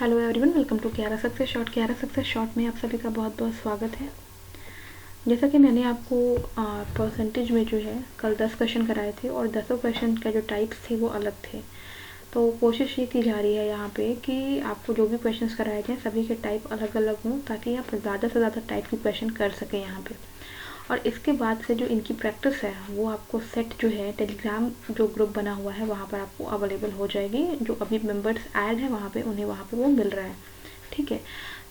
Hello everyone, welcome to क्यारा success short. क्यारा success short में आप सभी का बहुत बहुत स्वागत है। जैसा कि मैंने आपको परसेंटेज में जो है कल 10 क्वेश्चन कराए थे और 10 क्वेश्चन का जो टाइप्स थे वो अलग थे। तो कोशिश ये की जा रही है यहाँ पे कि आपको जो भी क्वेश्चंस कराए गए सभी के टाइप अलग अलग हों ताकि आप ज़्यादा से ज़्यादा टाइप की क्वेश्चन कर सकें यहाँ पे। और इसके बाद से जो इनकी प्रैक्टिस है वो आपको सेट जो है टेलीग्राम जो ग्रुप बना हुआ है वहाँ पर आपको अवेलेबल हो जाएगी। जो अभी मेंबर्स ऐड हैं वहाँ पे उन्हें वहाँ पे वो मिल रहा है। ठीक है,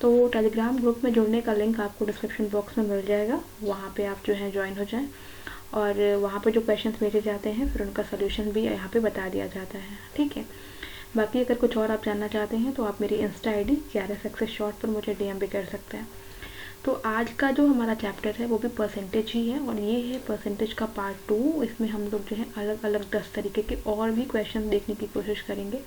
तो टेलीग्राम ग्रुप में जुड़ने का लिंक आपको डिस्क्रिप्शन बॉक्स में मिल जाएगा, वहाँ पे आप जो है ज्वाइन हो जाएं और वहाँ पे जो क्वेश्चंस भेजे जाते हैं फिर उनका सोल्यूशन भी यहाँ पे बता दिया जाता है। ठीक है, बाकी अगर कुछ और आप जानना चाहते हैं तो आप मेरी इंस्टा आई डी क्यारा सक्सेस शॉर्ट पर मुझे DM भी कर सकते हैं। तो आज का जो हमारा चैप्टर है वो भी परसेंटेज ही है और ये है परसेंटेज का पार्ट 2। इसमें हम लोग जो है अलग अलग 10 तरीके के और भी क्वेश्चन देखने की कोशिश करेंगे।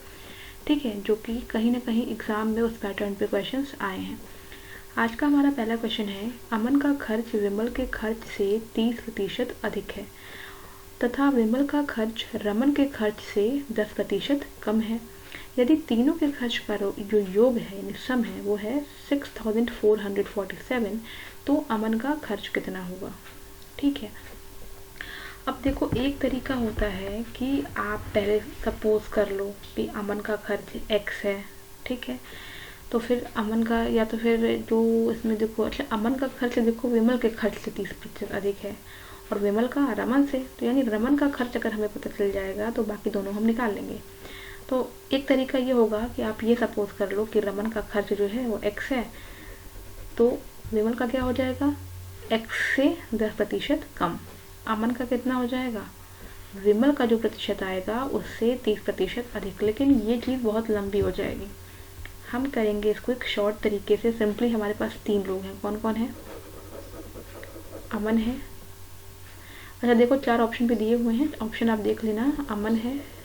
ठीक है, जो कि कहीं ना कहीं एग्ज़ाम में उस पैटर्न पे क्वेश्चंस आए हैं। आज का हमारा पहला क्वेश्चन है, अमन का खर्च विमल के खर्च से 30% अधिक है तथा विमल का खर्च रमन के खर्च से 10% कम है। यदि तीनों के खर्च का जो योग है यानी सम है वो है 6447, तो अमन का खर्च कितना होगा। ठीक है, अब देखो एक तरीका होता है कि आप पहले सपोज कर लो कि अमन का खर्च x है। ठीक है, तो फिर अमन का या तो फिर जो इसमें देखो, अच्छा अमन का खर्च देखो विमल के खर्च से 30% अधिक है और विमल का रमन से, तो यानी रमन का खर्च अगर हमें पता चल जाएगा तो बाकी दोनों हम निकाल लेंगे। तो एक तरीका ये होगा कि आप ये सपोज कर लो कि रमन का खर्च जो है वो x है, तो विमल का क्या हो जाएगा, x से 10% कम। अमन का कितना हो जाएगा, विमल का जो प्रतिशत आएगा उससे 30% अधिक। लेकिन ये चीज़ बहुत लंबी हो जाएगी, हम करेंगे इसको एक शॉर्ट तरीके से। सिंपली हमारे पास 3 लोग हैं, कौन कौन है, अमन है, अच्छा देखो 4 ऑप्शन भी दिए हुए हैं, ऑप्शन आप देख लेना, अमन है,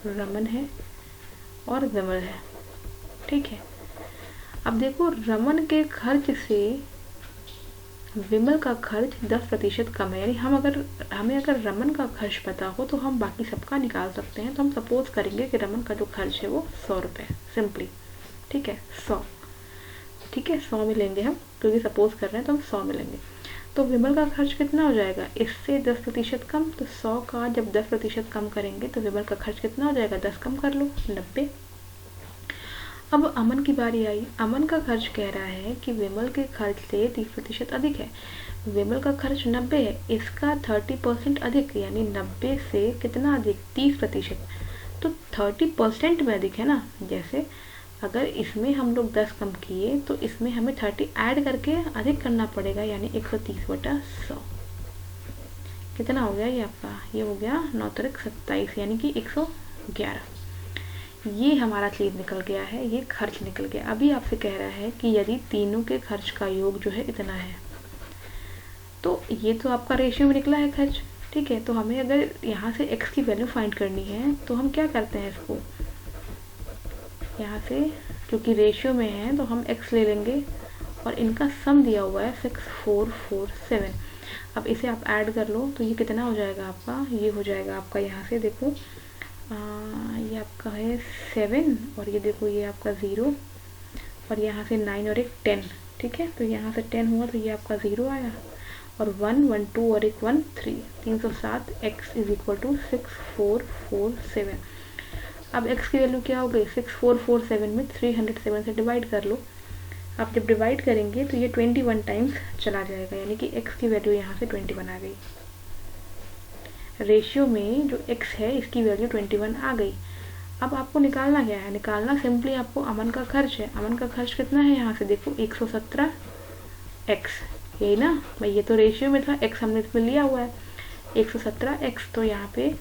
रमन है और विमल है। ठीक है, अब देखो रमन के खर्च से विमल का खर्च 10% कम है, यानी हमें अगर रमन का खर्च पता हो तो हम बाकी सबका निकाल सकते हैं। तो हम सपोज करेंगे कि रमन का जो खर्च है वो 100 रुपये, सिंपली। ठीक है, 100, ठीक है 100 में लेंगे हम, क्योंकि सपोज कर रहे हैं तो हम 100 में लेंगे। तो विमल का खर्च कितना हो जाएगा, इससे 10% कम, तो 100 का जब 10% कम करेंगे तो विमल का खर्च कितना हो जाएगा, 10 कम कर लो, 90। अब अमन की बारी आई, अमन का खर्च कह रहा है कि विमल के खर्च से 30% अधिक है। विमल का खर्च 90 है, इसका 30% अधिक, यानी 90 से कितना अधिक, 30%। तो 30% में अधिक है ना। जैसे अगर इसमें हम लोग 10 कम किए तो इसमें हमें 30 ऐड करके अधिक करना पड़ेगा, यानी 130/100। कितना हो गया ये आपका, ये हो गया 9 त्रिक 27, यानी कि 111। ये हमारा चीज निकल गया है, ये खर्च निकल गया। अभी आपसे कह रहा है कि यदि तीनों के खर्च का योग जो है इतना है, तो ये तो आपका रेशियो में निकला है खर्च। ठीक है, तो हमें अगर यहाँ से x की वैल्यू फाइंड करनी है तो हम क्या करते हैं, इसको यहाँ से क्योंकि रेशियो में है तो हम x ले लेंगे और इनका सम दिया हुआ है 6447। अब इसे आप ऐड कर लो तो ये कितना हो जाएगा आपका, ये हो जाएगा आपका यहाँ से देखो ये आपका है 7 और ये देखो ये आपका 0 और यहाँ से 9 और एक 10। ठीक है, तो यहाँ से 10 हुआ तो ये आपका 0 आया और 1 1 2 और एक 1 3, 307। x is equal to 6447। अब x की वैल्यू क्या हो गई, 6447 में 307 से डिवाइड कर लो। आप जब डिवाइड करेंगे तो ये 21 टाइम्स चला जाएगा, यानी कि x की वैल्यू यहाँ से 21 आ गई। रेशियो में जो x है इसकी वैल्यू 21 आ गई। अब आपको निकालना क्या है, निकालना सिंपली आपको अमन का खर्च है। अमन का खर्च कितना है, यहाँ से देखो 117x, यही ना भाई, ये तो रेशियो में था, x हमने इसमें लिया हुआ है 117x। तो यहाँ पे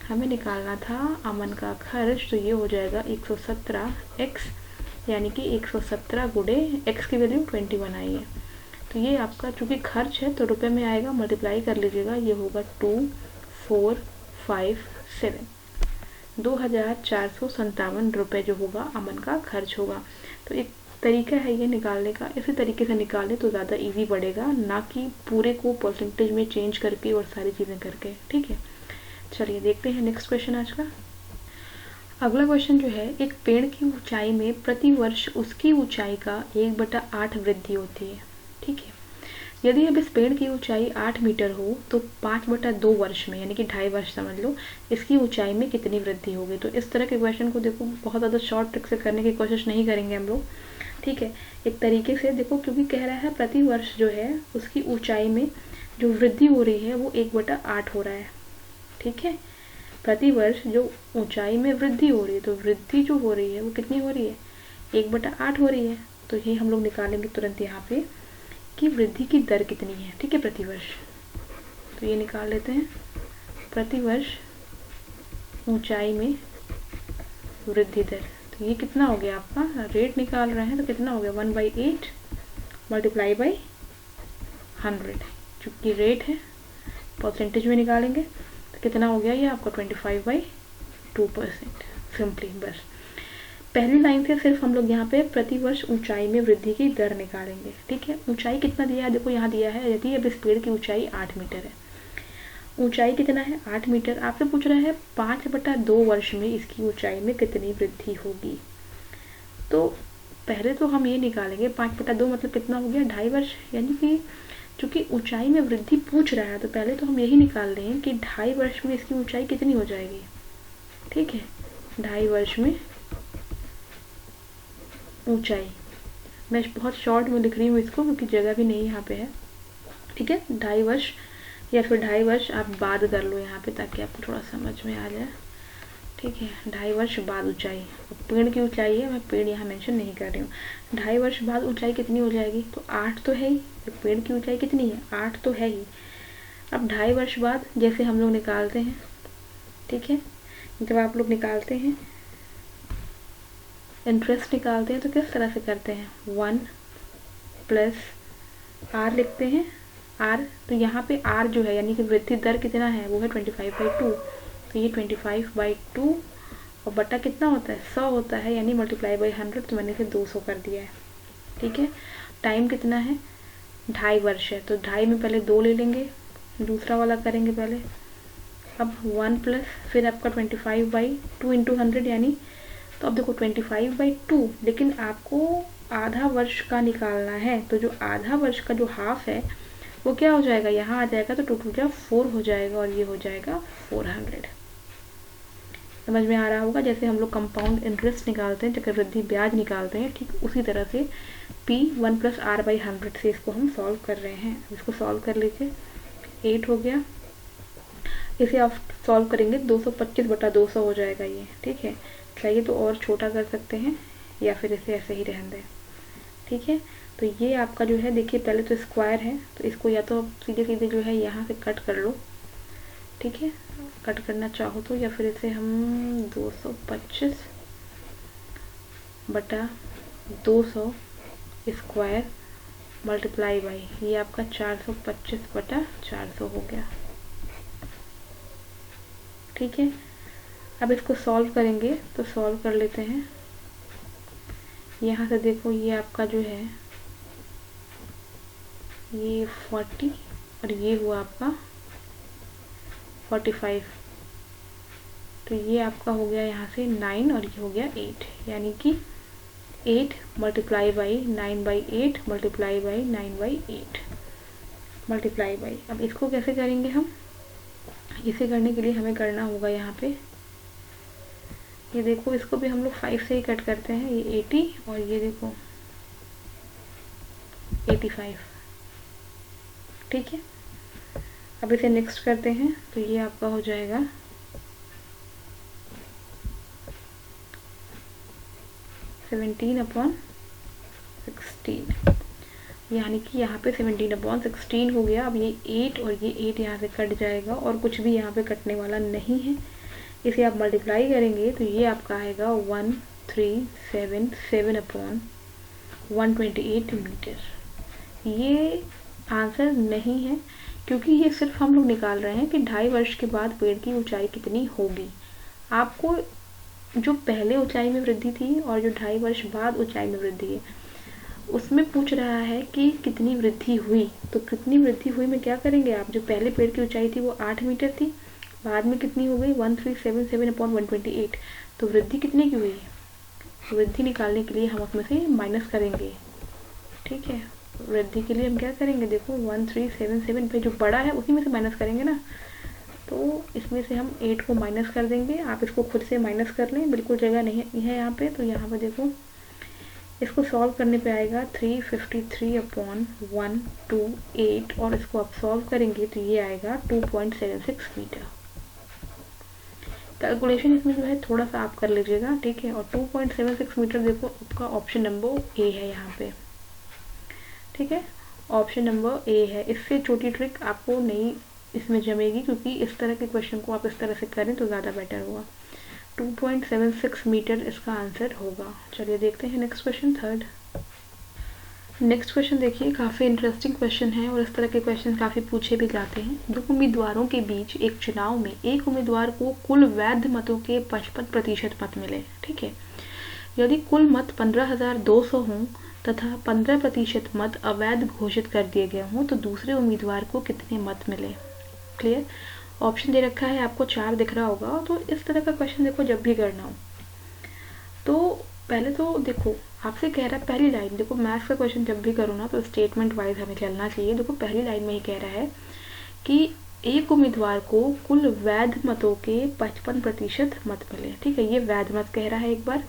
हमें निकालना था अमन का खर्च, तो ये हो जाएगा 117x, यानी कि 117 गुणे x की वैल्यू 21 आई है। तो ये आपका चूंकि खर्च है तो रुपए में आएगा, मल्टीप्लाई कर लीजिएगा, ये होगा 2457, 2457 रुपये जो होगा अमन का खर्च होगा। तो एक तरीका है ये निकालने का, इसी तरीके से निकालें तो ज़्यादा इजी पड़ेगा, ना कि पूरे को परसेंटेज में चेंज करके और सारी चीज़ें करके। ठीक है, चलिए देखते हैं नेक्स्ट क्वेश्चन आज का। अगला क्वेश्चन जो है, एक पेड़ की ऊंचाई में प्रति वर्ष उसकी ऊंचाई का 1/8 वृद्धि होती है। ठीक है, यदि अब इस पेड़ की ऊंचाई 8 मीटर हो तो 5/2 वर्ष में, यानी कि 2.5 वर्ष समझ लो, इसकी ऊंचाई में कितनी वृद्धि होगी। तो इस तरह के क्वेश्चन को देखो बहुत ज़्यादा शॉर्ट ट्रिक से करने की कोशिश नहीं करेंगे हम लोग। ठीक है, एक तरीके से देखो, क्योंकि कह रहा है प्रति वर्ष जो है उसकी ऊंचाई में जो वृद्धि हो रही है वो 1/8 हो रहा है। ठीक है, प्रति वर्ष जो ऊंचाई में वृद्धि हो रही है, तो वृद्धि जो हो रही है वो कितनी हो रही है, 1/8 हो रही है। तो ये हम लोग निकालेंगे तुरंत यहाँ पे कि वृद्धि की दर कितनी है। ठीक है, प्रति वर्ष, तो ये निकाल लेते हैं, प्रति वर्ष ऊंचाई में वृद्धि दर। तो ये कितना हो गया, आपका रेट निकाल रहे हैं तो कितना हो गया, 1/8 मल्टीप्लाई बाई 100। चूँकि रेट है परसेंटेज में निकालेंगे तो कितना हो गया ये आपका 25/2%। सिंपली बस पहली लाइन से सिर्फ हम लोग यहाँ पे प्रति वर्ष ऊंचाई में वृद्धि की दर निकालेंगे। ठीक है, ऊंचाई कितना दिया है, देखो यहाँ दिया है, यदि अब इस पेड़ की ऊंचाई 8 मीटर है, ऊंचाई कितना है 8 मीटर, आपसे पूछ रहा है 5/2 वर्ष में इसकी ऊंचाई में कितनी वृद्धि होगी। तो पहले तो हम ये निकालेंगे 5/2 मतलब कितना हो गया, 2.5 वर्ष, यानी कि चूंकि ऊंचाई में वृद्धि पूछ रहा है तो पहले तो हम यही निकाल रहे हैं कि 2.5 वर्ष में इसकी ऊंचाई कितनी हो जाएगी। ठीक है, 2.5 वर्ष में ऊंचाई, मैं बहुत शॉर्ट में लिख रही हूँ इसको क्योंकि जगह भी नहीं यहाँ पे है। ठीक है, 2.5 वर्ष या फिर 2.5 वर्ष आप बाद कर लो यहाँ पे ताकि आपको थोड़ा समझ में आ जाए। ठीक है, 2.5 वर्ष बाद ऊंचाई, पेड़ की ऊंचाई है, मैं पेड़ यहाँ मेंशन नहीं कर रही हूँ। 2.5 वर्ष बाद ऊंचाई कितनी हो जाएगी, तो 8 तो है ही, पेड़ की ऊंचाई कितनी है 8 तो है ही। अब 2.5 वर्ष बाद जैसे हम लोग निकालते हैं, ठीक है, जब आप लोग निकालते हैं इंटरेस्ट निकालते हैं तो किस तरह से करते हैं, 1 प्लस आर लिखते हैं, आर, तो यहाँ पे आर जो है यानी कि वृद्धि दर कितना है वो है 25/2, तो ये 25/2 और बटा कितना होता है 100 होता है, यानी मल्टीप्लाई बाई 100, तो मैंने इसे 200 कर दिया है। ठीक है, टाइम कितना है 2.5 वर्ष है, तो 2.5 में पहले 2 ले लेंगे, दूसरा वाला करेंगे पहले, अब 1 प्लस फिर आपका 25/2 इंटू 100, यानी तो अब देखो 25/2, लेकिन आपको आधा वर्ष का निकालना है, तो जो आधा वर्ष का जो हाफ है वो क्या हो जाएगा, यहाँ आ जाएगा, तो 2 4 हो जाएगा और ये हो जाएगा 400। समझ में आ रहा होगा, जैसे हम लोग कंपाउंड इंटरेस्ट निकालते हैं, चक्रवृद्धि ब्याज निकालते हैं, ठीक उसी तरह से P 1 प्लस R/100 से इसको हम सॉल्व कर रहे हैं। इसको सॉल्व कर लीजिए, 8 हो गया, इसे आप सॉल्व करेंगे 225/200 हो जाएगा ये। ठीक है, चाहिए तो और छोटा कर सकते हैं या फिर इसे ऐसे ही रहने दें। ठीक है, तो ये आपका जो है, देखिए पहले तो स्क्वायर है तो इसको या तो सीधे सीधे जो है यहाँ से कट कर लो। ठीक है, कट करना चाहो तो, या फिर इसे हम 225/200 स्क्वायर मल्टीप्लाई बाई, ये आपका 425/400 हो गया। ठीक है, अब इसको सॉल्व करेंगे तो सॉल्व कर लेते हैं। यहाँ से देखो ये आपका जो है ये 40 और ये हुआ आपका 45, तो ये आपका हो गया यहाँ से 9 और ये हो गया 8, यानी कि 8 multiply by 9/8 multiply by 9/8 multiply by. अब इसको कैसे करेंगे हम, इसे करने के लिए हमें करना होगा यहाँ पे, ये देखो इसको भी हम लोग 5 से ही कट करते हैं, ये 80 और ये देखो 85। ठीक है, अब इसे नेक्स्ट करते हैं तो ये आपका हो जाएगा 17/16, यानी कि यहाँ पे 17/16 हो गया। अब ये 8 और ये 8 यहाँ से कट जाएगा और कुछ भी यहाँ पे कटने वाला नहीं है। इसे आप मल्टीप्लाई करेंगे तो ये आपका आएगा 1377/128 मीटर। ये आंसर नहीं है क्योंकि ये सिर्फ हम लोग निकाल रहे हैं कि 2.5 वर्ष के बाद पेड़ की ऊंचाई कितनी होगी। आपको जो पहले ऊंचाई में वृद्धि थी और जो 2.5 वर्ष बाद ऊंचाई में वृद्धि है उसमें पूछ रहा है कि कितनी वृद्धि हुई। तो कितनी वृद्धि हुई में क्या करेंगे आप, जो पहले पेड़ की ऊंचाई थी वो 8 मीटर थी, बाद में कितनी हो गई 1377/128। तो वृद्धि कितने की हुई? वृद्धि निकालने के लिए हम उसमें से माइनस करेंगे। ठीक है, वृद्धि के लिए हम क्या करेंगे, देखो 1377 पे जो बड़ा है उसी में से माइनस करेंगे ना। तो इसमें से हम 8 को माइनस कर देंगे। आप इसको खुद से माइनस कर लें, बिल्कुल जगह नहीं है यहाँ पे। तो यहाँ पर देखो इसको सॉल्व करने पे आएगा 353/128 और इसको आप सॉल्व करेंगे तो ये आएगा 2.76 मीटर। कैलकुलेशन इसमें जो है थोड़ा सा आप कर लीजिएगा, ठीक है। और 2.76 मीटर देखो आपका ऑप्शन नंबर ए है यहाँ पे, ठीक है, ऑप्शन नंबर ए है। इससे छोटी ट्रिक आपको नहीं इसमें जमेगी, क्योंकि इस तरह के क्वेश्चन को आप इस तरह से करें तो ज़्यादा बेटर होगा। 2.76 मीटर इसका आंसर होगा। चलिए देखते हैं next question, third. Next question देखिए, काफ़ी इंटरेस्टिंग क्वेश्चन है और इस तरह के क्वेश्चन काफ़ी पूछे भी जाते हैं। दो उम्मीदवारों के बीच एक चुनाव में एक उम्मीदवार को कुल वैध मतों के 55% मत मिले, ठीक है। यदि कुल मत 15,200 हों तथा 15% मत अवैध घोषित कर दिए गए हों तो दूसरे उम्मीदवार को कितने मत मिले। क्लियर? ऑप्शन दे रखा है आपको, 4 दिख रहा होगा। तो इस तरह का क्वेश्चन देखो जब भी करना हो तो पहले तो देखो आपसे कह रहा है पहली लाइन, देखो मैथ्स का क्वेश्चन जब भी करो ना तो स्टेटमेंट वाइज हमें चलना चाहिए। देखो पहली लाइन में ही कह रहा है कि एक उम्मीदवार को कुल वैध मतों के 55% मत मिले, ठीक है। ये वैध मत कह रहा है, एक बार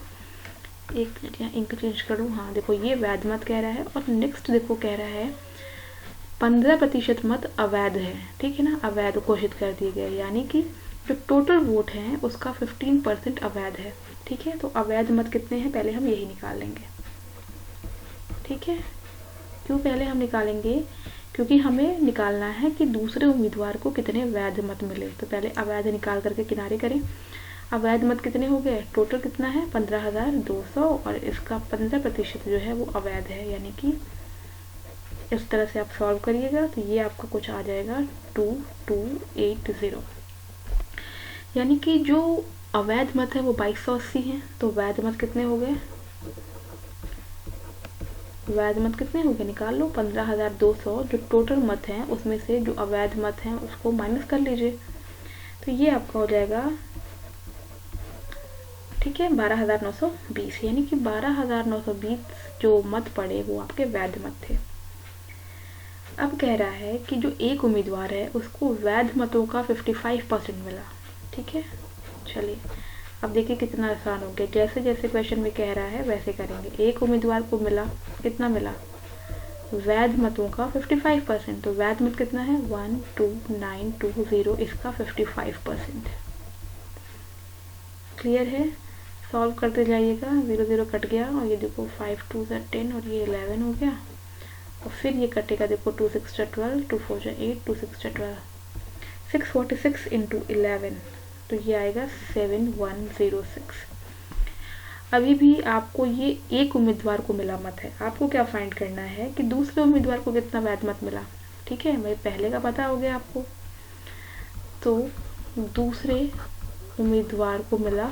एक मिनट यहाँ इंक चेंज करूँ, हाँ देखो ये वैध मत कह रहा है। और नेक्स्ट देखो कह रहा है 15% मत अवैध है, ठीक है ना, अवैध घोषित कर दिए गए, यानी कि जो टोटल वोट है उसका 15% अवैध है, ठीक है। तो अवैध मत कितने हैं पहले हम यही निकाल लेंगे, ठीक है। क्यों पहले हम निकालेंगे? क्योंकि हमें निकालना है कि दूसरे उम्मीदवार को कितने वैध मत मिले। तो पहले अवैध निकाल करके किनारे करें। अवैध मत कितने हो गए, टोटल कितना है 15,200 और इसका 15% जो है वो अवैध है, यानी कि इस तरह से आप सॉल्व करिएगा तो ये आपका कुछ आ जाएगा 2280, यानी कि जो अवैध मत है वो 2280 हैं। तो वैध मत कितने हो गए, वैध मत कितने हो गए निकाल लो, 15,200 जो टोटल मत हैं उसमें से जो अवैध मत हैं उसको माइनस कर लीजिए। तो ये आपका हो जाएगा, ठीक है, 12,920, यानी कि 12,920 जो मत पड़े वो आपके वैध मत थे। अब कह रहा है कि जो एक उम्मीदवार है उसको वैध मतों का 55% मिला, ठीक है। चलिए अब देखिए कितना आसान हो गया, जैसे जैसे क्वेश्चन में कह रहा है वैसे करेंगे। एक उम्मीदवार को मिला, कितना मिला, वैध मतों का 55%। तो वैध मत कितना है 12920, इसका 55%। क्लियर है? सॉल्व करते जाइएगा, 0 0 कट गया और ये देखो 5 2 10 और ये 11 हो गया। और फिर ये कटेगा, देखो 2 6 12, 2 4 8, 2 6 12, 646 इंटू 11, तो ये आएगा 7106। अभी भी आपको ये एक उम्मीदवार को मिला मत है, आपको क्या फाइंड करना है कि दूसरे उम्मीदवार को कितना वैध मत मिला, ठीक है। मेरे पहले का पता हो गया आपको। तो दूसरे उम्मीदवार को मिला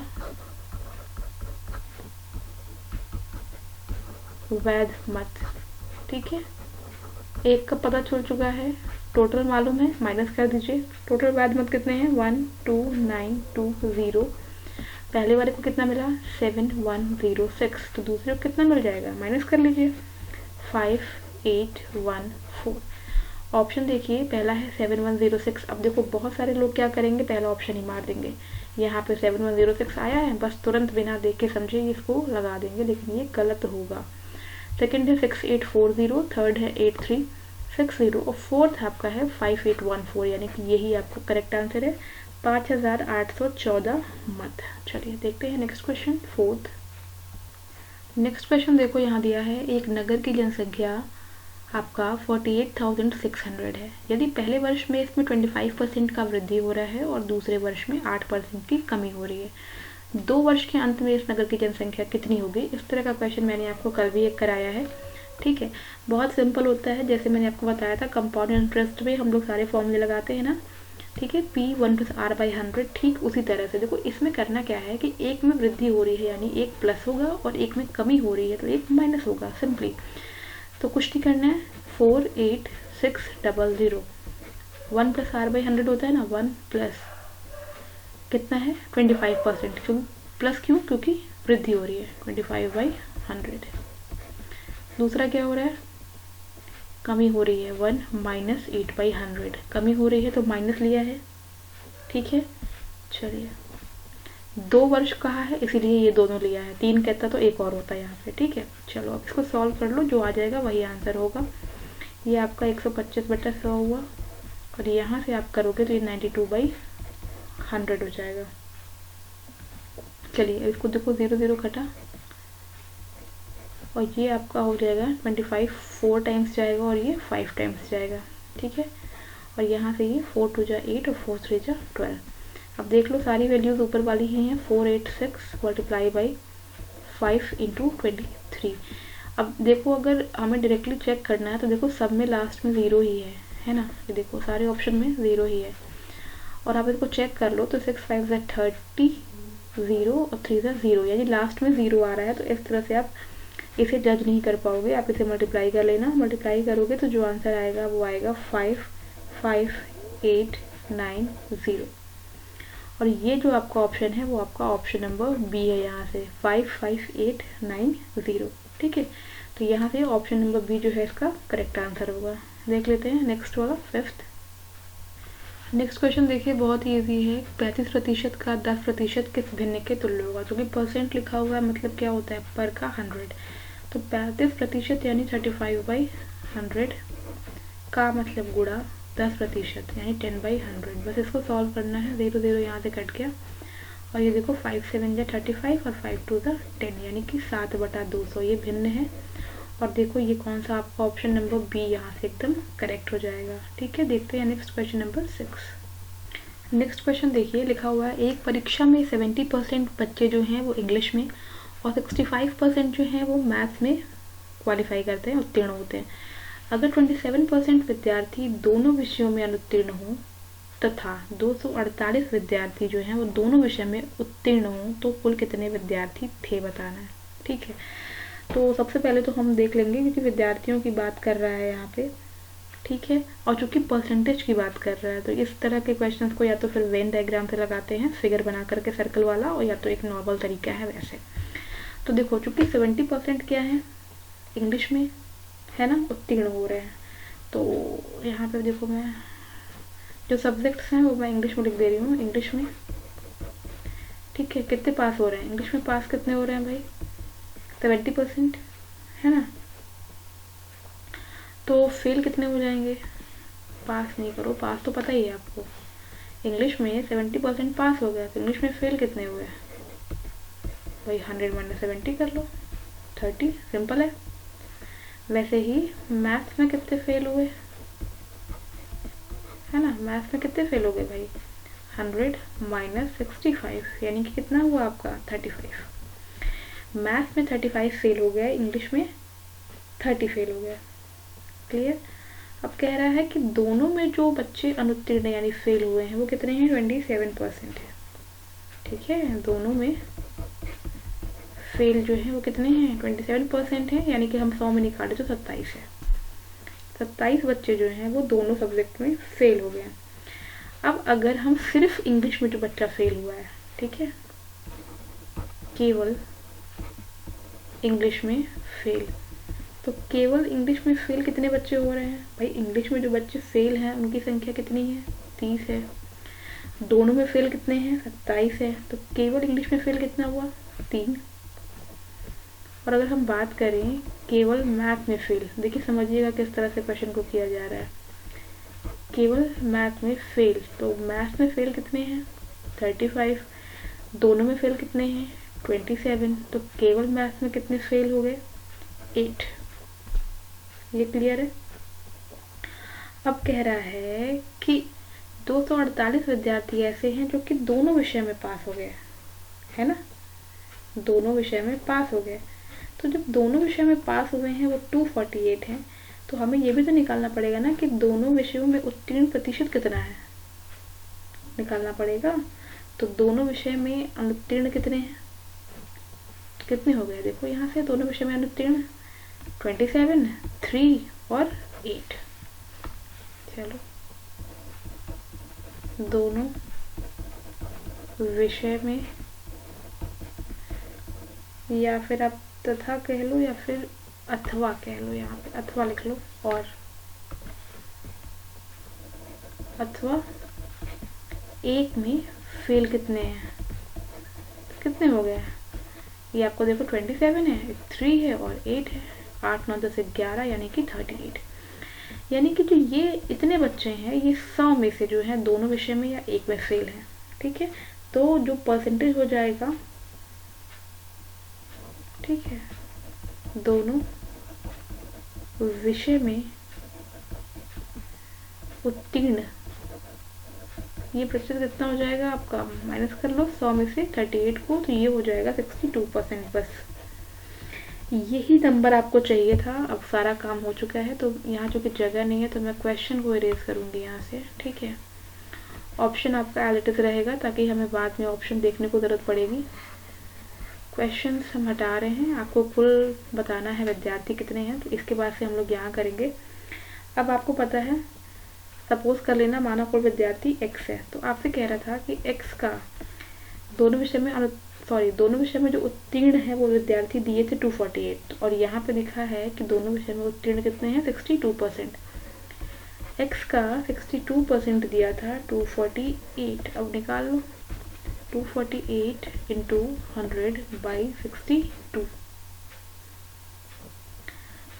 वैध मत, ठीक है। एक का पता चल चुका है, टोटल मालूम है, माइनस कर दीजिए। टोटल वैध मत कितने हैं 12920। पहले वाले को कितना मिला 7106, तो दूसरे को कितना मिल जाएगा, माइनस कर लीजिए 5814। ऑप्शन देखिए, पहला है 7106। अब देखो बहुत सारे लोग क्या करेंगे, पहला ऑप्शन ही मार देंगे। यहाँ पे 7106 आया है, बस तुरंत बिना देख के समझे इसको लगा देंगे, लेकिन ये गलत होगा। सेकंड है 6840, थर्ड है 8360 और फोर्थ आपका है 5814, यानी कि यही आपका करेक्ट आंसर है, 5814 मत। चलिए देखते हैं next question, fourth. Next question देखो यहाँ दिया है, एक नगर की जनसंख्या आपका 48,600 है। यदि पहले वर्ष में इसमें 25% का वृद्धि हो रहा है और दूसरे वर्ष में 8% की कमी हो रही है, 2 वर्ष के अंत में इस नगर की जनसंख्या कितनी होगी। इस तरह का क्वेश्चन मैंने आपको कल भी एक कराया है, ठीक है। बहुत सिंपल होता है, जैसे मैंने आपको बताया था कंपाउंड इंटरेस्ट में हम लोग सारे फॉर्मूले लगाते हैं ना, ठीक है, P1 + R/100, ठीक उसी तरह से। देखो इसमें करना क्या है कि एक में वृद्धि हो रही है यानी एक प्लस होगा और एक में कमी हो रही है तो एक माइनस होगा, सिंपली। तो कुछ नहीं करना है, 48600, 1 + R/100 होता है ना, 1 + कितना है 25%, क्यों प्लस, क्यों, क्योंकि वृद्धि हो रही है 25/100। दूसरा क्या हो रहा है, कमी हो रही है 1 माइनस 8/100, कमी हो रही है तो माइनस लिया है, ठीक है। चलिए 2 वर्ष कहा है इसीलिए ये दोनों लिया है, 3 कहता तो एक और होता है यहाँ पे, ठीक है। चलो अब इसको सॉल्व कर लो, जो आ जाएगा वही आंसर होगा। ये आपका 125/100 हुआ, और यहाँ से आप करोगे तो ये 92/100 हो जाएगा। चलिए इसको देखो, 0 0 कटा, और ये आपका हो जाएगा 25, 4 टाइम्स जाएगा और ये 5 टाइम्स जाएगा, ठीक है। और यहाँ से ये 4 2 जा 8 और 4 3 जा 12। अब देख लो सारी वैल्यूज ऊपर वाली ही हैं, 486 मल्टीप्लाई बाई 5 इंटू 23। अब देखो अगर हमें डायरेक्टली चेक करना है तो देखो सब में लास्ट में 0 ही है ना, ये देखो सारे ऑप्शन में 0 ही है। और आप इसको चेक कर लो तो 6 5 जा 30, 0 और 3 जा 0, यानी लास्ट में 0 आ रहा है। तो इस तरह से आप इसे जज नहीं कर पाओगे, आप इसे मल्टीप्लाई कर लेना, मल्टीप्लाई करोगे तो जो आंसर आएगा वो आएगा 55890। और ये जो आपका ऑप्शन है वो आपका ऑप्शन नंबर बी है, यहाँ से 55890, ठीक है। तो यहाँ से ऑप्शन नंबर बी जो है इसका करेक्ट आंसर होगा। देख लेते हैं नेक्स्ट वाला, 5th। नेक्स्ट क्वेश्चन देखिए, बहुत ही ईजी है। 35% का 10% किस भिन्न के तुल्य होगा? क्योंकि परसेंट लिखा हुआ है मतलब क्या होता है, पर का 100। तो 35% यानी 35/100 का मतलब गुणा 10% यानी 10/100। बस इसको सॉल्व करना है। 0 0 यहाँ से कट गया, और ये देखो 5 7 जा 35 और 5 2 जा 10, यानी कि 7/200 ये भिन्न है। और देखो ये कौन सा आपका ऑप्शन नंबर बी यहाँ से एकदम करेक्ट हो जाएगा, ठीक है। देखते हैं next question number 6। Next question देखिए, लिखा हुआ है एक परीक्षा में 70% बच्चे जो हैं वो इंग्लिश में और 65% जो हैं वो मैथ्स में क्वालिफाई करते हैं, उत्तीर्ण होते हैं। अगर 27% विद्यार्थी दोनों विषयों में अनुत्तीर्ण हों तथा 248 विद्यार्थी जो हैं वो दोनों विषय में उत्तीर्ण हों तो कुल कितने विद्यार्थी थे बताना है, ठीक है। तो सबसे पहले तो हम देख लेंगे, क्योंकि विद्यार्थियों की बात कर रहा है यहाँ पे, ठीक है। और चूंकि परसेंटेज की बात कर रहा है तो इस तरह के क्वेश्चंस को या तो फिर वेन डायग्राम से लगाते हैं, फिगर बना करके सर्कल वाला, और या तो एक नॉर्मल तरीका है वैसे। तो देखो चूंकि 70% क्या है इंग्लिश में है ना, उत्तीर्ण हो रहे हैं, तो यहाँ पे देखो मैं जो सब्जेक्ट्स हैं वो मैं इंग्लिश में लिख दे रही हूँ, इंग्लिश में, ठीक है। कितने पास हो रहे हैं इंग्लिश में, पास कितने हो रहे हैं भाई, 70% है ना। तो फेल कितने हो जाएंगे, पास नहीं करो, पास तो पता ही है आपको। इंग्लिश में 70% पास हो गया, तो इंग्लिश में फेल कितने हुए भाई, 100 - 70 कर लो, 30, सिंपल है। वैसे ही मैथ्स में कितने फेल हुए है ना, मैथ्स में कितने फेल हो गए भाई, 100 - 65 यानी कि कितना हुआ आपका 35। मैथ्स में 35 फेल हो गया, इंग्लिश में 30 फेल हो गया, क्लियर। अब कह रहा है कि दोनों में जो बच्चे अनुत्तीर्ण यानी फेल हुए हैं वो कितने हैं, 27% है, ठीक है। दोनों में फेल जो है वो कितने हैं, 27% है, यानी कि हम 100 में निकाले तो 27 है। 27 बच्चे जो हैं वो दोनों सब्जेक्ट में फेल हो गए। अब अगर हम सिर्फ इंग्लिश में जो बच्चा फेल हुआ है, ठीक है, केवल इंग्लिश में फेल, तो केवल इंग्लिश में फेल कितने बच्चे हो रहे हैं भाई, इंग्लिश में जो बच्चे फेल हैं उनकी संख्या कितनी है, 30 है। दोनों में फेल कितने हैं, 27 है, तो केवल इंग्लिश में फेल कितना हुआ, 3। और अगर हम बात करें केवल मैथ में फेल, देखिए समझिएगा किस तरह से क्वेश्चन को किया जा रहा है। केवल मैथ में फेल, तो मैथ में फेल कितने हैं, 35। दोनों में फेल कितने हैं, 27। तो केवल मैथ में कितने फेल हो गए, 8। ये क्लियर है। अब कह रहा है कि 248 विद्यार्थी ऐसे हैं जो कि दोनों विषय में पास हो गए, है ना, दोनों विषय में पास हो गए। तो जब दोनों विषय में पास हुए हैं वो 248 हैं, तो हमें ये भी तो निकालना पड़ेगा ना कि दोनों विषयों में उत्तीर्ण प्रतिशत कितना है, निकालना पड़ेगा। तो दोनों विषय में अनुत्तीर्ण कितने हैं, कितने हो गए, देखो यहाँ से दोनों विषय में अनुत्तीर्ण 27, 3 और 8। चलो दोनों विषय में, या फिर आप तथा कह लो या फिर अथवा कह लो, यहाँ पे अथवा लिख लो, और अथवा एक में फेल कितने हैं, तो कितने हो गए हैं, ये आपको देखो 27 है, 3 है और 8 है, 8 9 10 11 यानी कि 38। यानी कि जो ये इतने बच्चे हैं ये 100 में से जो है दोनों विषय में या एक में फेल है। ठीक है, तो जो परसेंटेज हो जाएगा, ठीक है, दोनों विषय में उत्तीर्ण, ये प्रतिशत कितना हो जाएगा आपका, माइनस कर लो 100 में से 38 को, तो ये हो जाएगा 62%। बस यही नंबर आपको चाहिए था। अब सारा काम हो चुका है, तो यहाँ चूँकि जगह नहीं है तो मैं क्वेश्चन को इरेज करूँगी यहाँ से। ठीक है, ऑप्शन आपका एज इट इज रहेगा ताकि हमें बाद में ऑप्शन देखने को ज़रूरत पड़ेगी। क्वेश्चन हम हटा रहे हैं, आपको कुल बताना है विद्यार्थी कितने हैं, तो इसके बाद से हम लोग यहाँ करेंगे। अब आपको पता है, सपोज कर लेना माना कोई विद्यार्थी x है, तो आपसे कह रहा था कि x का दोनों विषय में जो उत्तीर्ण है वो विद्यार्थी दिए थे 248, और यहाँ पे लिखा है कि दोनों विषय में उत्तीर्ण कितने हैं, 62%। x का 62% दिया था 248, अब निकाल लो 248 इंटू 100/62।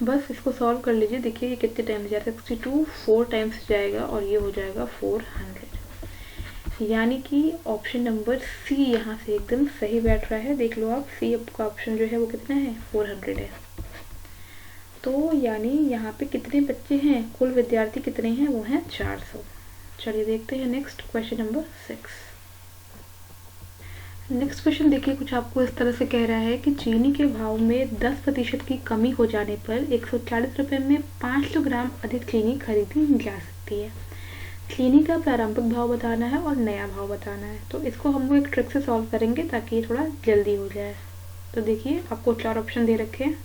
बस इसको सॉल्व कर लीजिए, देखिए ये कितने टाइम्स जाएगा, 62 4 टाइम्स जाएगा और ये हो जाएगा 400। यानी कि ऑप्शन नंबर सी यहाँ से एकदम सही बैठ रहा है। देख लो आप, सी आपका ऑप्शन जो है वो कितना है, 400 है। तो यानी यहाँ पे कितने बच्चे हैं, कुल विद्यार्थी कितने हैं, वो हैं 400। चलिए देखते हैं next question number 6। Next question देखिए, कुछ आपको इस तरह से कह रहा है कि चीनी के भाव में 10% की कमी हो जाने पर 140 रुपये में 500 ग्राम अधिक चीनी खरीदी जा सकती है। चीनी का प्रारंभिक भाव बताना है और नया भाव बताना है। तो इसको हम लोग एक ट्रिक से सॉल्व करेंगे ताकि ये थोड़ा जल्दी हो जाए। तो देखिए आपको 4 ऑप्शन दे रखे हैं।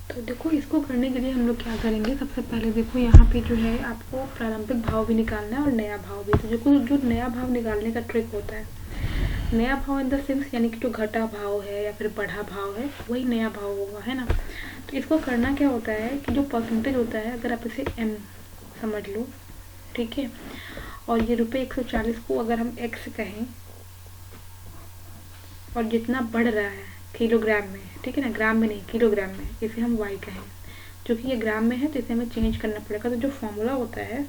तो देखो इसको करने के लिए हम लोग क्या करेंगे, सबसे पहले देखो यहाँ पे जो है आपको प्रारंभिक भाव भी निकालना है और नया भाव भी। तो जो नया भाव निकालने का ट्रिक होता है, नया भाव इन द सेंस यानी कि जो घटा भाव है या फिर बढ़ा भाव है वही नया भाव होगा, है ना। तो इसको करना क्या होता है कि जो परसेंटेज होता है, अगर आप इसे m समझ लो, ठीक है, और ये ₹140 को अगर हम x कहें और जितना बढ़ रहा है किलोग्राम में, ठीक है ना, ग्राम में नहीं किलोग्राम में, इसे हम y कहें। क्योंकि ये ग्राम में है तो इसे हमें चेंज करना पड़ेगा। तो जो फॉर्मूला होता है,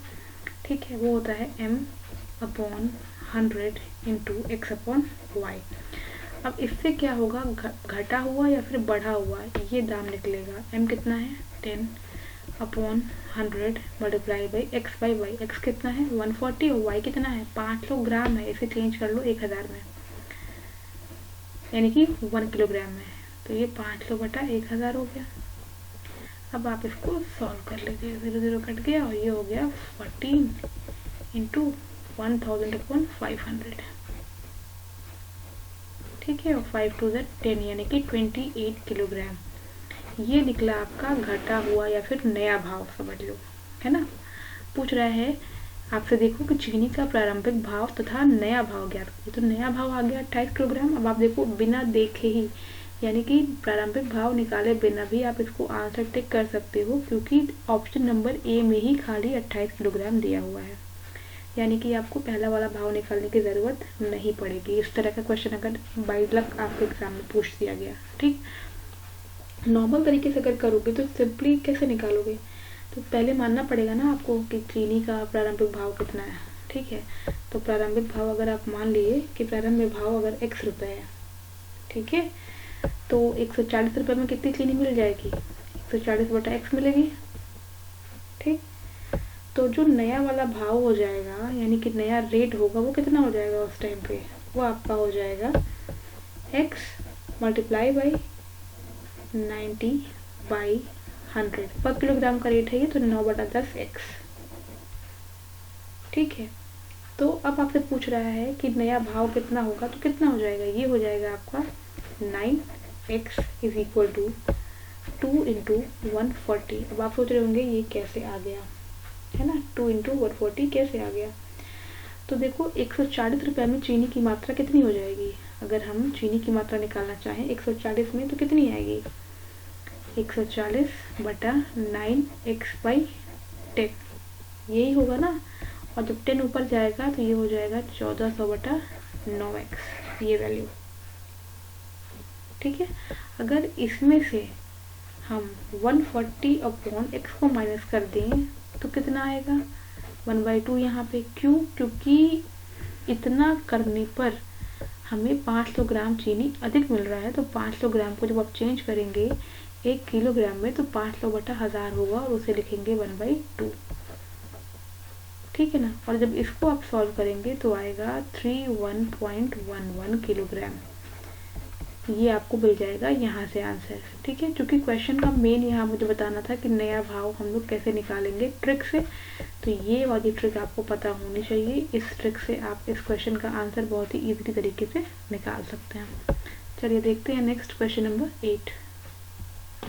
ठीक है, वो होता है m/100 इंटू x/y। अब इससे क्या होगा, घटा हुआ या फिर बढ़ा हुआ ये दाम निकलेगा। m कितना है 10/100 मल्टीप्लाई बाई x/y। x कितना है 140 और y कितना है 500 ग्राम है। इसे चेंज कर लो 1000 में, यानी कि 1 किलोग्राम में। तो ये 500/1000 हो गया। अब आप इसको सॉल्व कर लीजिए, 0 0 कट गया और ये हो गया 14 इंटू 1000/500, ठीक है, और 5 2 10 यानी कि 28 किलोग्राम। ये निकला आपका घटा हुआ या फिर नया भाव, समझ लो, है ना। पूछ रहा है आपसे, देखो कि चीनी का प्रारंभिक भाव तथा नया भाव ज्ञात करिए। तो नया भाव आ गया 28 किलोग्राम। अब आप देखो बिना देखे ही, यानी कि प्रारंभिक भाव निकाले बिना भी आप इसको आंसर टिक कर सकते हो, क्योंकि ऑप्शन नंबर ए में ही खाली 28 किलोग्राम दिया हुआ है। यानी कि आपको पहला वाला भाव निकालने की ज़रूरत नहीं पड़ेगी। इस तरह का क्वेश्चन अगर बाय लक आपके एग्जाम में पूछ दिया गया, ठीक। नॉर्मल तरीके से अगर करोगे तो सिंपली कैसे निकालोगे, तो पहले मानना पड़ेगा ना आपको कि चीनी का प्रारंभिक भाव कितना है, ठीक है। तो प्रारंभिक भाव अगर आप मान लिए कि प्रारंभिक भाव अगर x रुपये है, ठीक है, तो 140 रुपये में कितनी चीनी मिल जाएगी, 140/x मिलेगी, ठीक। तो जो नया वाला भाव हो जाएगा, यानी कि नया रेट होगा, वो कितना हो जाएगा उस टाइम पे, वो आपका हो जाएगा x मल्टीप्लाई बाई 90/100 पर किलोग्राम का रेट है ये, तो 9/10x, ठीक है। तो अब आपसे पूछ रहा है कि नया भाव कितना होगा, तो कितना हो जाएगा, ये हो जाएगा आपका 9x is equal to 2 into 140। अब आप सोच रहे होंगे ये कैसे आ गया, है ना, 2 इंटू 140 कैसे आ गया। तो देखो 140 रुपये में चीनी की मात्रा कितनी हो जाएगी। अगर हम चीनी की मात्रा निकालना चाहें 140 में तो कितनी आएगी, 140 बटा 9x/10 यही होगा ना। और जब 10 ऊपर जाएगा तो ये हो जाएगा 1400 बटा 9x, ये वैल्यू। ठीक है, अगर इसमें से हम 140/x को माइनस कर दें तो कितना आएगा, 1/2 यहाँ पे। क्यों, क्योंकि इतना करने पर हमें 500 ग्राम चीनी अधिक मिल रहा है। तो 500 ग्राम को जब आप चेंज करेंगे 1 किलोग्राम में तो 500 बटा 1000 होगा और उसे लिखेंगे 1/2। ठीक है ना। और जब इसको आप सॉल्व करेंगे तो आएगा 31.11 किलोग्राम, ये आपको मिल जाएगा यहाँ से आंसर। ठीक है, क्योंकि क्वेश्चन का मेन यहाँ मुझे बताना था कि नया भाव हम लोग कैसे निकालेंगे ट्रिक से, तो ये वाली ट्रिक आपको पता होनी चाहिए। इस ट्रिक से आप इस क्वेश्चन का आंसर बहुत ही इजीली तरीके से निकाल सकते हैं। चलिए देखते हैं next question number 8।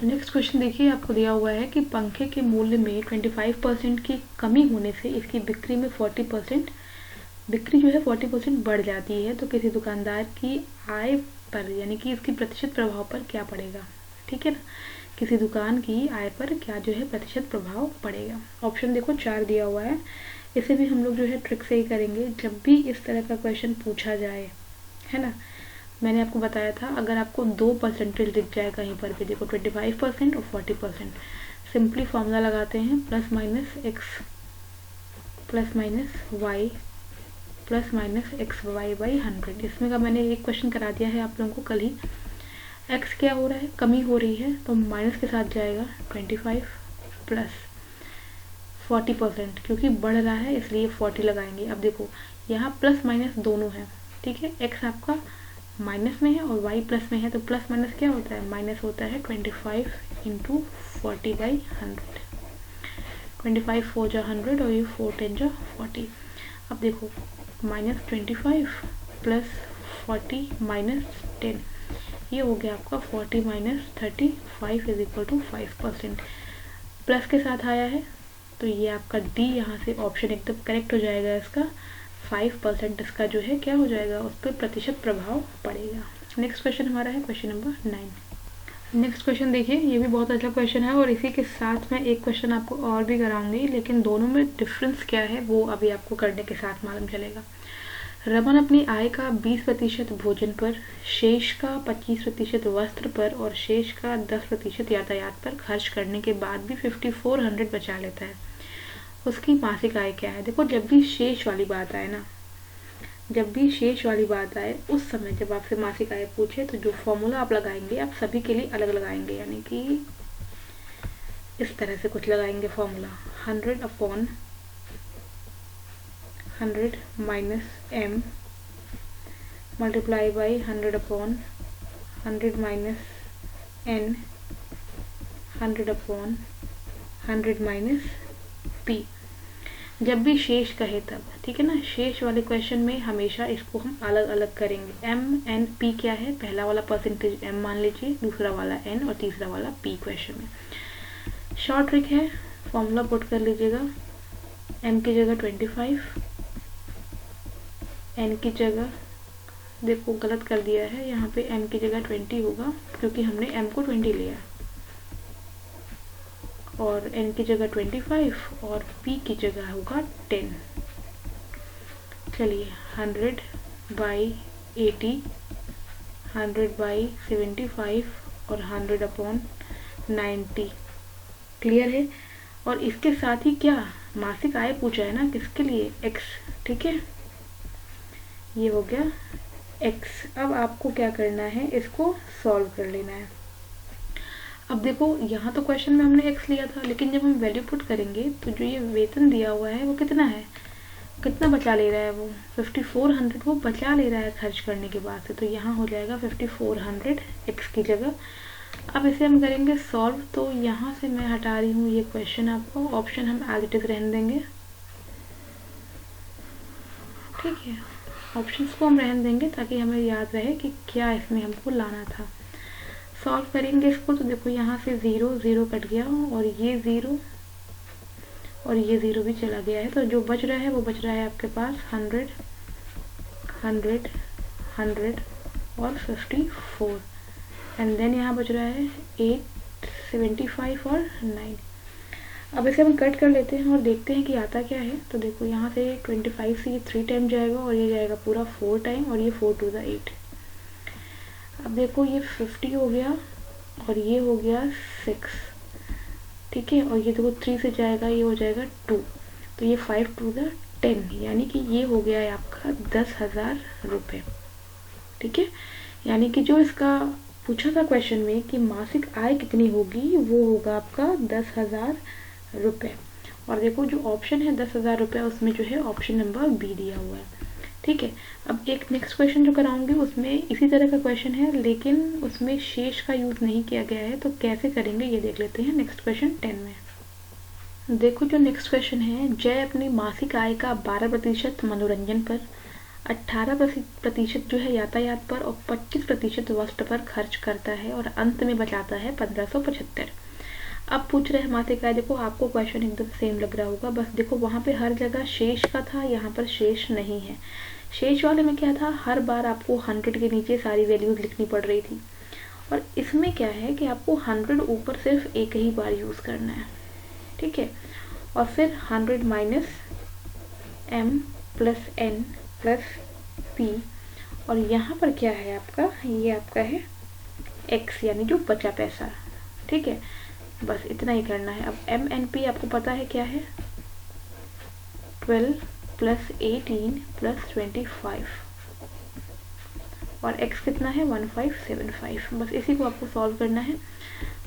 Next question देखिए, आपको दिया हुआ है कि पंखे के मूल्य में 25% की कमी होने से इसकी बिक्री में 40% बिक्री जो है 40% बढ़ जाती है, तो किसी दुकानदार की आय पर यानी कि इसकी प्रतिशत प्रभाव पर क्या पड़ेगा। ठीक है ना, किसी दुकान की आय पर क्या जो है प्रतिशत प्रभाव पड़ेगा। ऑप्शन देखो 4 दिया हुआ है। इसे भी हम लोग जो है ट्रिक से ही करेंगे। जब भी इस तरह का क्वेश्चन पूछा जाए, है ना, मैंने आपको बताया था अगर आपको 2 परसेंटेज दिख जाए कहीं पर भी, देखो 25% और 40%, सिंपली फॉर्मूला लगाते हैं plus minus X plus minus Y plus minus X Y by 100। इसमें का मैंने एक क्वेश्चन करा दिया है आप लोगों को कल ही। एक्स क्या हो रहा है, कमी हो रही है, तो माइनस के साथ जाएगा 25 प्लस 40%, क्योंकि बढ़ रहा है इसलिए 40 लगाएंगे। अब देखो यहाँ प्लस माइनस दोनों है। ठीक है, एक्स आपका माइनस में है और वाई प्लस में है, तो प्लस माइनस क्या होता है, माइनस होता है 25 इंटू 40/100। 25 4 जा 100 और ये 4 10 जा 40। अब देखो -25 प्लस 40 माइनस 10, ये हो गया आपका 40 minus 35 is equal to 5%। Plus के साथ आया है तो ये आपका डी यहाँ से ऑप्शन एकदम करेक्ट हो जाएगा। इसका 5% इसका जो है क्या हो जाएगा, उस पर प्रतिशत प्रभाव पड़ेगा। नेक्स्ट क्वेश्चन हमारा है क्वेश्चन नंबर 9। नेक्स्ट क्वेश्चन देखिए, ये भी बहुत अच्छा क्वेश्चन है और इसी के साथ मैं एक क्वेश्चन आपको और भी कराऊंगी, लेकिन दोनों में डिफरेंस क्या है वो अभी आपको करने के साथ मालूम चलेगा। रमन अपनी आय का 20% भोजन पर, शेष का 25% वस्त्र पर और शेष का 10% यातायात पर खर्च करने के बाद भी 5400 बचा लेता है। उसकी मासिक आय क्या है। देखो जब भी शेष वाली बात आए ना, जब भी शेष वाली बात आए उस समय जब आपसे मासिक आय पूछे तो जो फॉर्मूला आप लगाएंगे आप सभी के लिए अलग लगाएंगे, यानी कि इस तरह से कुछ लगाएंगे formula 100/100 minus m multiply by 100/100 minus n 100/100 minus p। जब भी शेष कहे तब, ठीक है ना। शेष वाले क्वेश्चन में हमेशा इसको हम अलग अलग करेंगे। m n p क्या है, पहला वाला परसेंटेज m मान लीजिए, दूसरा वाला n और तीसरा वाला p क्वेश्चन में। शॉर्ट ट्रिक है, फॉर्मूला पुट कर लीजिएगा। m की जगह 25, n की जगह देखो गलत कर दिया है, यहाँ पे m की जगह 20 होगा क्योंकि हमने m को 20 लिया, और n की जगह 25 और p की जगह होगा 10। चलिए 100/80, 100/75 और 100/90 क्लियर है। और इसके साथ ही क्या मासिक आय पूछा है ना, किसके लिए, x। ठीक है, ये हो गया x। अब आपको क्या करना है, इसको सॉल्व कर लेना है। अब देखो यहाँ तो क्वेश्चन में हमने x लिया था, लेकिन जब हम वैल्यू पुट करेंगे तो जो ये वेतन दिया हुआ है वो कितना है, कितना बचा ले रहा है, वो 5400 वो बचा ले रहा है खर्च करने के बाद से। तो यहाँ हो जाएगा 5400 x की जगह। अब इसे हम करेंगे सॉल्व, तो यहाँ से मैं हटा रही हूँ ये क्वेश्चन, आपको ऑप्शन हम एज इट इज रहने देंगे। ठीक है, ऑप्शंस को हम रहने देंगे ताकि हमें याद रहे कि क्या इसमें हमको लाना था। सॉल्व करेंगे इसको तो देखो यहाँ से 0 0 कट गया और ये 0 और ये 0 भी चला गया है। तो जो बच रहा है वो बच रहा है आपके पास 100, 100, 100 और 54, एंड देन यहाँ बच रहा है 8, 75 और 9। अब इसे हम कट कर लेते हैं और देखते हैं कि आता क्या है। तो देखो यहाँ से 25 से ये 3 टाइम जाएगा और ये जाएगा पूरा 4 टाइम, और ये 4 टू द 8। अब देखो ये 50 हो गया और ये हो गया 6, ठीक है, और ये देखो 3 से जाएगा, ये हो जाएगा 2, तो ये 5 टू द 10, यानी कि ये हो गया है आपका 10,000 रुपये। ठीक है, यानी कि जो इसका पूछा था क्वेश्चन में कि मासिक आय कितनी होगी, वो होगा आपका 10,000 रुपये। और देखो जो ऑप्शन है 10,000 रुपये, उसमें जो है ऑप्शन नंबर बी दिया हुआ है। ठीक है, अब एक नेक्स्ट क्वेश्चन जो कराऊंगी उसमें इसी तरह का क्वेश्चन है, लेकिन उसमें शेष का यूज़ नहीं किया गया है, तो कैसे करेंगे ये देख लेते हैं नेक्स्ट क्वेश्चन 10 में। देखो जो नेक्स्ट क्वेश्चन है, जय अपनी मासिक आय का 12% मनोरंजन पर, 18% जो है यातायात पर और 25% वस्त्र पर खर्च करता है और अंत में बचाता है 1575। अब पूछ रहे हैं मासिक आय। देखो आपको क्वेश्चन एकदम सेम लग रहा होगा, बस देखो वहाँ पे हर जगह शेष का था, यहाँ पर शेष नहीं है। शेष वाले में क्या था, हर बार आपको 100 के नीचे सारी वैल्यूज लिखनी पड़ रही थी, और इसमें क्या है कि आपको 100 ऊपर सिर्फ एक ही बार यूज़ करना है। ठीक है, और फिर 100 minus m plus n plus p, और यहाँ पर क्या है आपका, ये आपका है x, यानी जो बचा पैसा। ठीक है, बस इतना ही करना है। अब m n p आपको पता है क्या है, 12 प्लस 18 प्लस 25, और x कितना है 1575। बस इसी को आपको सॉल्व करना है।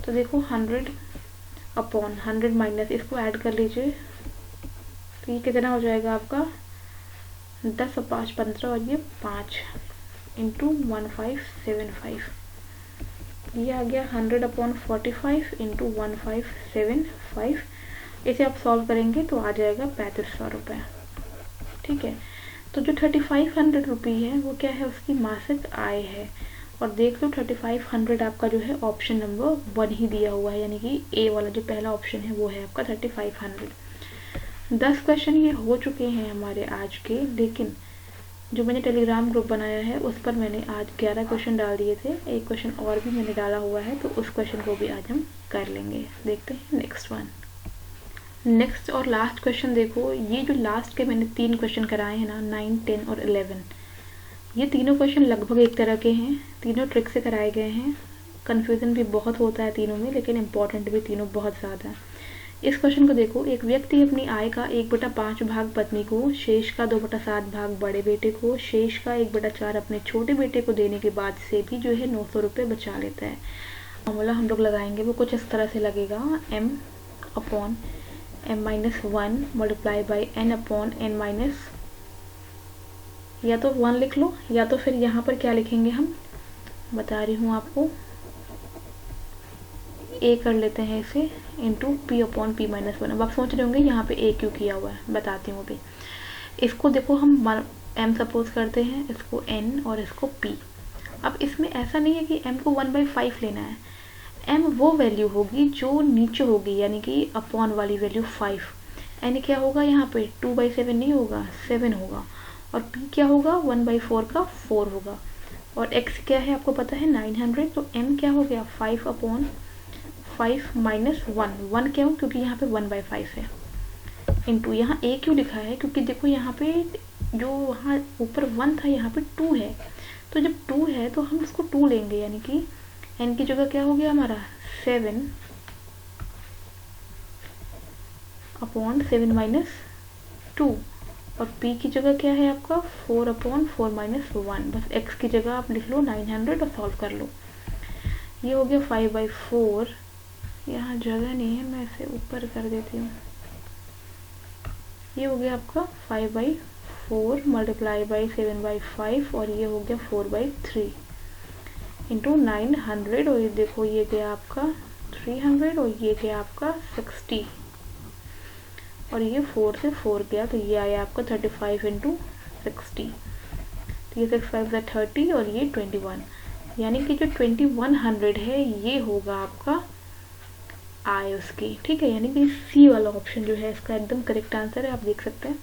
तो देखो 100 अपॉन 100 माइनस इसको ऐड कर लीजिए, तो ये कितना हो जाएगा आपका 10 और 5 15, और ये 5 इंटू 1575, ये आ गया 100 अपॉन 45 इंटू 1575। इसे आप सॉल्व करेंगे तो आ जाएगा 3500 रुपये। ठीक है, तो जो 3500 रुपये है वो क्या है, उसकी मासिक आय है। और देख लो 3500 आपका जो है ऑप्शन नंबर 1 ही दिया हुआ है, यानी कि ए वाला जो पहला ऑप्शन है वो है आपका 3500। 10 क्वेश्चन ये हो चुके हैं हमारे आज के, लेकिन जो मैंने टेलीग्राम ग्रुप बनाया है उस पर मैंने आज 11 क्वेश्चन डाल दिए थे। एक क्वेश्चन और भी मैंने डाला हुआ है, तो उस क्वेश्चन को भी आज हम कर लेंगे। देखते हैं नेक्स्ट वन। नेक्स्ट और लास्ट क्वेश्चन देखो, ये जो लास्ट के मैंने 3 क्वेश्चन कराए हैं ना, 9, 10 और 11, ये तीनों क्वेश्चन लगभग एक तरह के हैं, तीनों ट्रिक से कराए गए हैं। कन्फ्यूज़न भी बहुत होता है तीनों में, लेकिन इम्पॉर्टेंट भी तीनों बहुत ज़्यादा। इस क्वेश्चन को देखो, एक व्यक्ति अपनी आय का 1/5 भाग पत्नी को, शेष का 2/7 भाग बड़े बेटे को, शेष का 1/4 अपने छोटे बेटे को देने के बाद से भी जो है 900 रुपये बचा लेता है। फॉर्मूला हम लोग लगाएंगे वो कुछ इस तरह से लगेगा, m upon m-1 multiply by n upon n-, या तो 1 लिख लो, या तो फिर यहाँ पर क्या लिखेंगे हम बता रही हूँ आपको, a कर लेते हैं इसे इंटू p अपॉन p-1। अब आप सोच रहे होंगे यहाँ पे a क्यों किया हुआ है, बताती हूँ अभी। इसको देखो हम m सपोज करते हैं, इसको n और इसको p। अब इसमें ऐसा नहीं है कि m को 1/5 लेना है, m वो वैल्यू होगी जो नीचे होगी, यानी कि अपॉन वाली वैल्यू 5। n क्या होगा यहाँ पे 2/7 नहीं होगा, 7 होगा, और p क्या होगा 1/4 का 4 होगा, और x क्या है आपको पता है 900, तो m क्या हो गया 5 अपॉन 5 माइनस 1 क्यों, क्योंकि यहाँ पे 1/5 है, इंटू यहाँ a क्यों लिखा है, क्योंकि देखो यहाँ पे जो वहाँ ऊपर 1 था यहाँ पे 2 है, तो जब 2 है तो हम इसको 2 लेंगे, यानी कि n की जगह क्या हो गया हमारा 7 अपॉन 7 माइनस 2, और p की जगह क्या है आपका 4 अपॉन 4 माइनस 1। बस x की जगह आप लिख लो 900 और सॉल्व कर लो। ये हो गया 5/4, यहाँ जगह नहीं है मैं इसे ऊपर कर देती हूँ। ये हो गया आपका 5/4 मल्टीप्लाई बाई 7/5, और ये हो गया 4/3 इंटू 900, और ये देखो ये गया आपका 300, और ये गया आपका 60, और ये 4 से 4 गया, तो ये आया आपका 35 इंटू 60, तो ये 6 5 30, और ये 21, यानी कि जो 2100 है ये होगा आपका आय उसकी, ठीक है, यानी कि सी वाला ऑप्शन जो है इसका एकदम करेक्ट आंसर है, आप देख सकते हैं।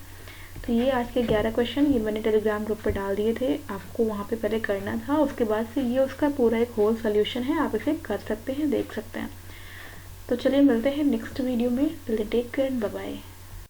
तो ये आज के 11 क्वेश्चन ये मैंने टेलीग्राम ग्रुप पर डाल दिए थे, आपको वहाँ पे पहले करना था, उसके बाद से ये उसका पूरा एक होल सोल्यूशन है, आप इसे कर सकते हैं, देख सकते हैं। तो चलिए मिलते हैं नेक्स्ट वीडियो में, टेक केयर, बाय बाय।